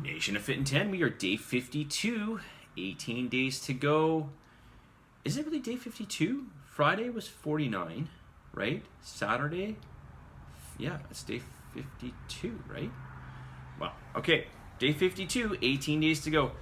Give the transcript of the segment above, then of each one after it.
Nation of Fit in 10, we are day 52, 18 days to go. Is it really day 52? Friday was 49, right? Saturday, yeah, it's day 52, right? Wow, okay, day 52, 18 days to go.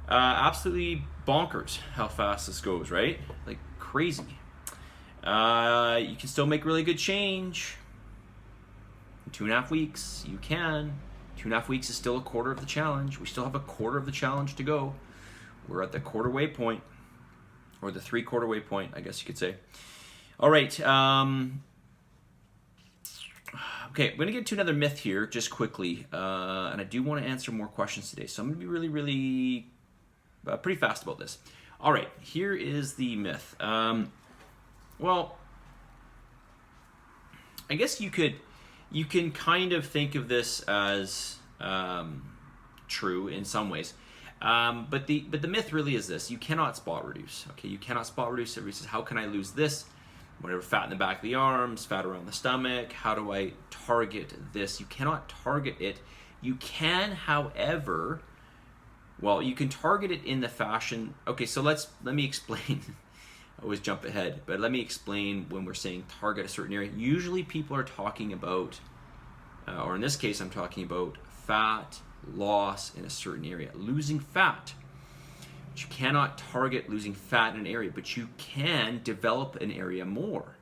Absolutely bonkers how fast this goes, right? Like crazy. You can still make really good change. In 2.5 weeks, you can. 2.5 weeks is still a quarter of the challenge. We still have a quarter of the challenge to go. We're at the quarter way point, or the 3/4 way point, I guess you could say. All right. Okay, we're going to get to another myth here just quickly, and I do want to answer more questions today. So I'm going to be really pretty fast about this. All right, here is the myth. Well, I guess you can kind of think of this as true in some ways, but the myth really is this: you cannot spot reduce. Okay, you cannot spot reduce. Everybody says, how can I lose this? Whatever, fat in the back of the arms, fat around the stomach. How do I target this? You cannot target it. You can, however, well, you can target it in the fashion. Okay, so let me explain. I always jump ahead, but let me explain when we're saying target a certain area. Usually people are talking about, or in this case I'm talking about fat loss in a certain area. Losing fat. But you cannot target losing fat in an area, but you can develop an area more.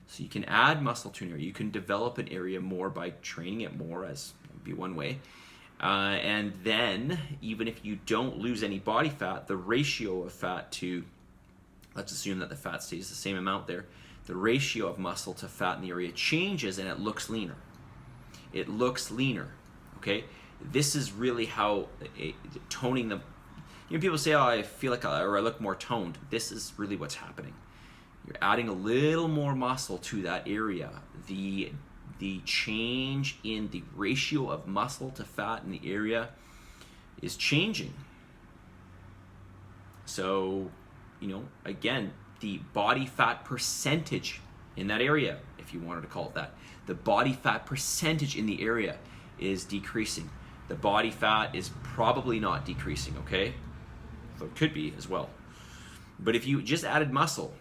So you can add muscle to an area. You can develop an area more by training it more, as would be one way. And then, even if you don't lose any body fat, the ratio of fat to, let's assume that the fat stays the same amount there, the ratio of muscle to fat in the area changes and it looks leaner. It looks leaner, okay? This is really how toning the, people say, oh, I feel like I look more toned. This is really what's happening. You're adding a little more muscle to that area. The change in the ratio of muscle to fat in the area is changing. So, again, the body fat percentage in that area, if you wanted to call it that, the body fat percentage in the area is decreasing. The body fat is probably not decreasing, okay? So it could be as well. But if you just added muscle,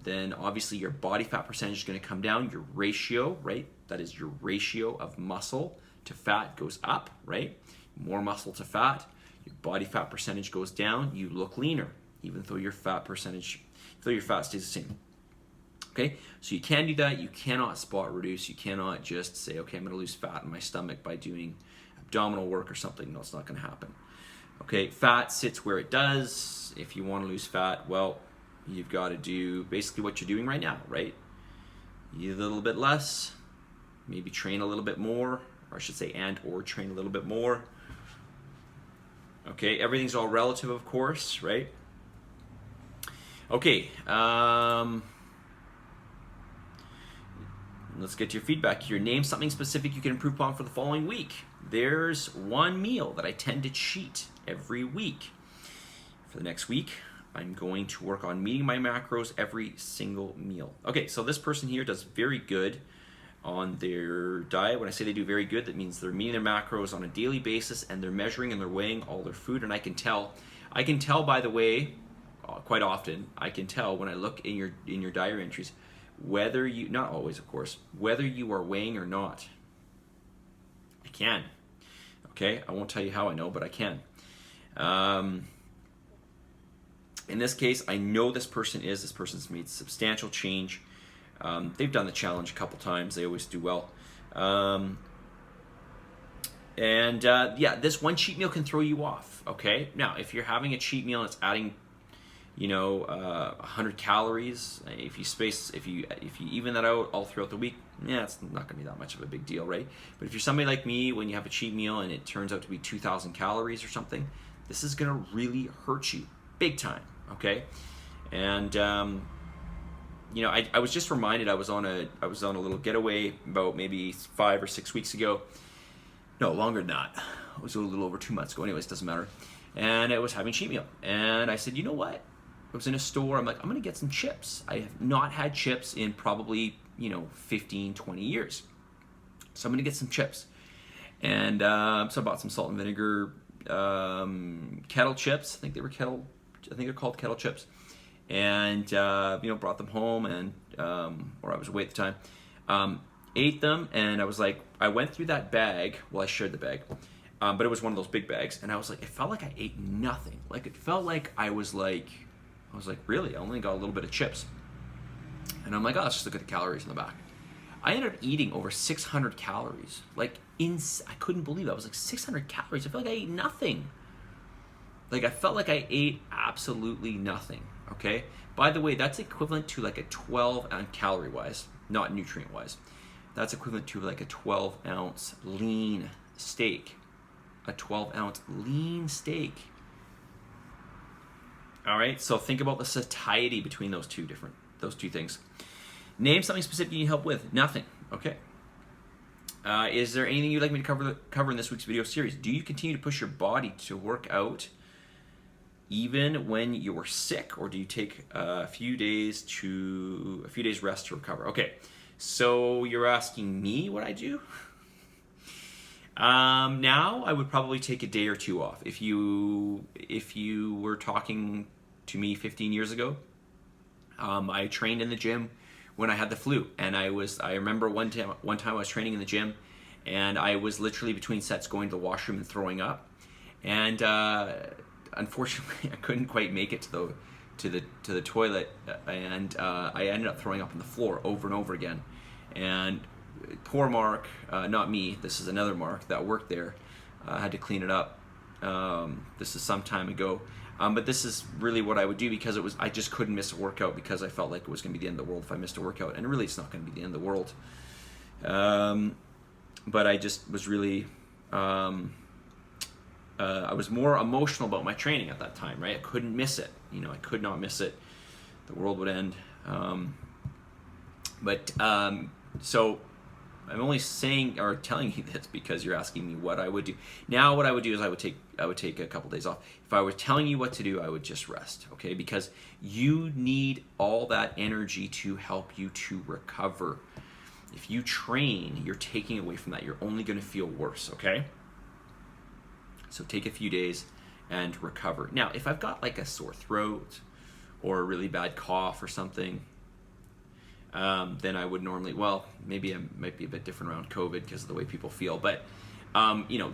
then obviously your body fat percentage is going to come down. Your ratio, right? That is your ratio of muscle to fat goes up, right? More muscle to fat, your body fat percentage goes down. You look leaner, even though your fat stays the same. Okay, so you can do that. You cannot spot reduce. You cannot just say, okay, I'm going to lose fat in my stomach by doing abdominal work or something. No, it's not going to happen. Okay, fat sits where it does. If you want to lose fat, well, you've got to do basically what you're doing right now, right? Eat a little bit less, maybe train a little bit more, or I should say or train a little bit more. Okay, everything's all relative, of course, right? Okay, let's get to your feedback here. Name something specific you can improve upon for the following week. There's one meal that I tend to cheat every week. For the next week, I'm going to work on meeting my macros every single meal. Okay, so this person here does very good on their diet. When I say they do very good, that means they're meeting their macros on a daily basis and they're measuring and they're weighing all their food. And I can tell, by the way, quite often, I can tell when I look in your diary entries, whether you, not always of course, whether you are weighing or not. I can. Okay, I won't tell you how I know, but I can. In this case, I know this person's made substantial change. They've done the challenge a couple times. They always do well. Yeah, this one cheat meal can throw you off. Okay, now if you're having a cheat meal and it's adding 100 calories, if you even that out all throughout the week, yeah, it's not going to be that much of a big deal, right? But if you're somebody like me, when you have a cheat meal and it turns out to be 2,000 calories or something, this is going to really hurt you big time, okay? And I was just reminded I was on a little getaway about maybe 5 or 6 weeks ago. No, longer than that. It was a little over 2 months ago. Anyways, doesn't matter. And I was having cheat meal, and I said, you know what? I was in a store. I'm like, I'm gonna get some chips. I have not had chips in probably 15, 20 years. So I'm gonna get some chips. And so I bought some salt and vinegar kettle chips. I think they're called kettle chips. And brought them home, and or I was away at the time. Ate them, and I went through that bag. Well, I shared the bag, but it was one of those big bags, and I was like, it felt like I ate nothing. Like it felt like I was like, really? I only got a little bit of chips. And I'm like, oh, let's just look at the calories in the back. I ended up eating over 600 calories. I couldn't believe it. I was like, 600 calories? I felt like I ate nothing. Like I felt like I ate absolutely nothing, okay? By the way, that's equivalent to like a 12 ounce calorie-wise, not nutrient-wise. That's equivalent to like a 12-ounce lean steak. A 12-ounce lean steak. All right, so think about the satiety between those two things. Name something specific you need help with. Nothing. Okay. Is there anything you'd like me to cover in this week's video series? Do you continue to push your body to work out even when you're sick, or do you take a few days rest to recover? Okay. So you're asking me what I do? Now I would probably take a day or two off. If you were talking to me 15 years ago, I trained in the gym when I had the flu, and I remember one time I was training in the gym, and I was literally between sets going to the washroom and throwing up, and unfortunately I couldn't quite make it to the toilet, and I ended up throwing up on the floor over and over again. And poor Mark, not me, this is another Mark that worked there, had to clean it up. This is some time ago. But this is really what I would do, because I just couldn't miss a workout, because I felt like it was going to be the end of the world if I missed a workout. And really, it's not going to be the end of the world. But I just was really, I was more emotional about my training at that time, right? I couldn't miss it. I could not miss it. The world would end. So I'm only saying or telling you this because you're asking me what I would do. Now what I would do is I would take a couple days off. If I were telling you what to do, I would just rest, okay? Because you need all that energy to help you to recover. If you train, you're taking away from that. You're only going to feel worse, okay? So take a few days and recover. Now, if I've got like a sore throat or a really bad cough or something, then I would normally, maybe it might be a bit different around COVID because of the way people feel, but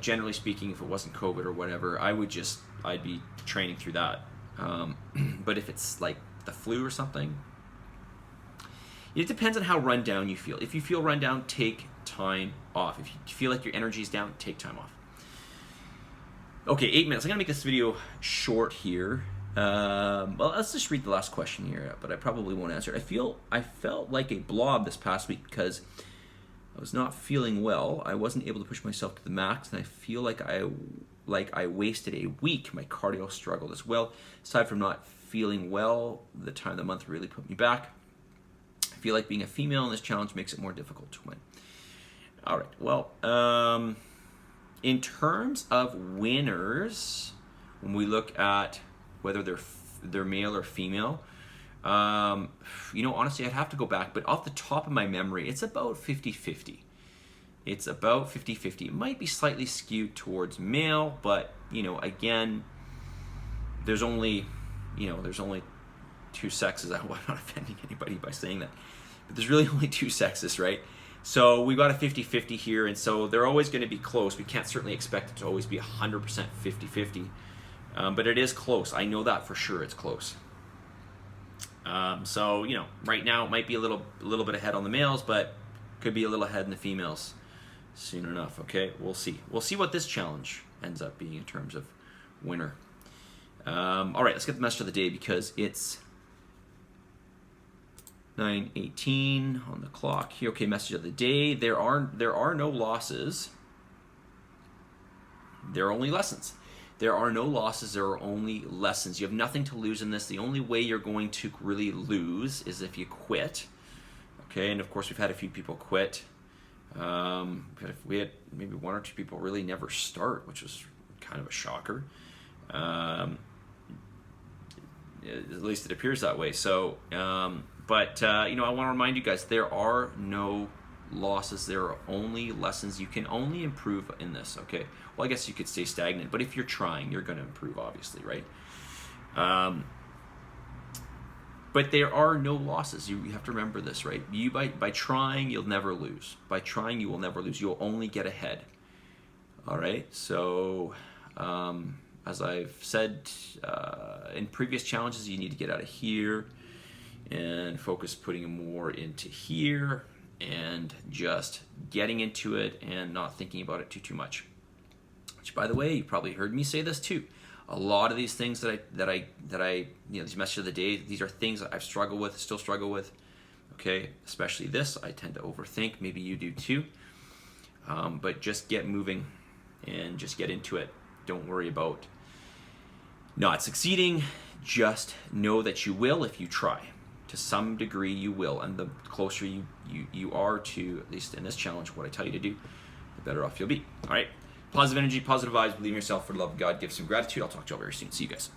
generally speaking, if it wasn't COVID or whatever, I'd be training through that. But if it's like the flu or something, it depends on how run down you feel. If you feel run down, take time off. If you feel like your energy is down, take time off. Okay, 8 minutes. I'm gonna make this video short here. Well, let's just read the last question here, but I probably won't answer it. I felt like a blob this past week because I was not feeling well. I wasn't able to push myself to the max, and I feel like I wasted a week. My cardio struggled as well. Aside from not feeling well, the time of the month really put me back. I feel like being a female in this challenge makes it more difficult to win. All right, well, in terms of winners, when we look at whether they're male or female, honestly, I'd have to go back, but off the top of my memory, it's about 50-50. It's about 50-50. It might be slightly skewed towards male, but, again, there's only two sexes. I'm not offending anybody by saying that, but there's really only two sexes, right? So we've got a 50-50 here, and so they're always going to be close. We can't certainly expect it to always be 100% 50-50. But it is close. I know that for sure. It's close. So right now it might be a little bit ahead on the males, but could be a little ahead in the females soon enough. Okay, we'll see. We'll see what this challenge ends up being in terms of winner. All right, let's get the message of the day because it's 9:18 on the clock here. Okay, message of the day. There are no losses. There are only lessons. There are no losses, there are only lessons. You have nothing to lose in this. The only way you're going to really lose is if you quit. Okay, and of course we've had a few people quit. We had maybe one or two people really never start, which was kind of a shocker. At least it appears that way. So, I want to remind you guys, there are no losses. There are only lessons. You can only improve in this, okay? Well, I guess you could stay stagnant, but if you're trying, you're going to improve, obviously, right? But there are no losses. You have to remember this, right? You by trying, you'll never lose. By trying, you will never lose. You'll only get ahead. All right? So, as I've said in previous challenges, you need to get out of here and focus putting more into here and just getting into it and not thinking about it too much. Which, by the way, you probably heard me say this too. A lot of these things that I these messages of the day, these are things that I've struggled with, still struggle with. Okay, especially this, I tend to overthink. Maybe you do too. But just get moving and just get into it. Don't worry about not succeeding. Just know that you will if you try. To some degree, you will, and the closer you are to, at least in this challenge, what I tell you to do, the better off you'll be. All right. Positive energy, positive vibes, believe in yourself, for the love of God, give some gratitude. I'll talk to you all very soon. See you guys.